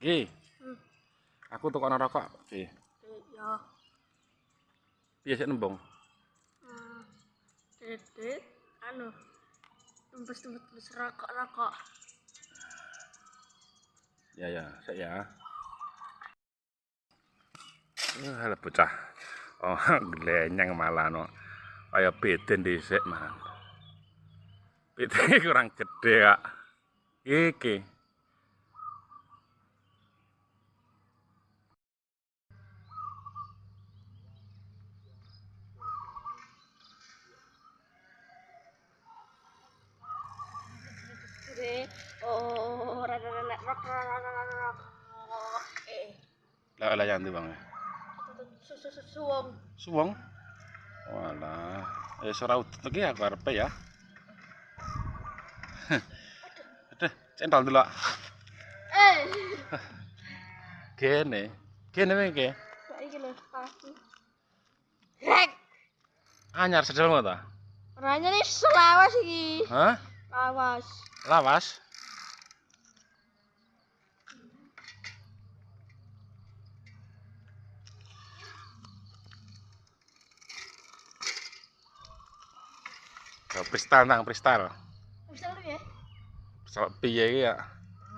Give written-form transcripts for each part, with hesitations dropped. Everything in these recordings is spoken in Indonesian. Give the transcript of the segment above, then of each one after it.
Ki, aku tukokno rokok, Ki. Ya. Piye sik nembung? Dedek anu tembus rokok. Ya, sik ya. Halo bocah. Oh, glenyeng malah no. Kaya beden dhisik, Man. Bedene kurang gede, Kak. Iki. Oh, rok. Lah yang ndi, Bang? Suwung. Suwung. Walah, ora udut iki aku arepe ya. Aduh, centol delok. Kene iki. Iki lho, pasti. Rek. Anyar sedel ngono ta? Orangnya nih selawas iki. Hah? Lawas. Lawas? Kristal nang kristal. Bisa lu ya? Kristal piye iki ya?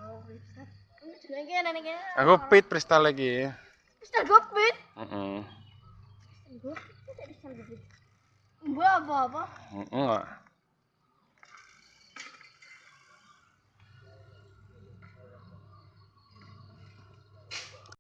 Oh, bisa. Ini jenenge nene iki. Aku pit kristal lagi. Kristal gopit. Heeh. Kristal gopit. Mbak apa? Heeh.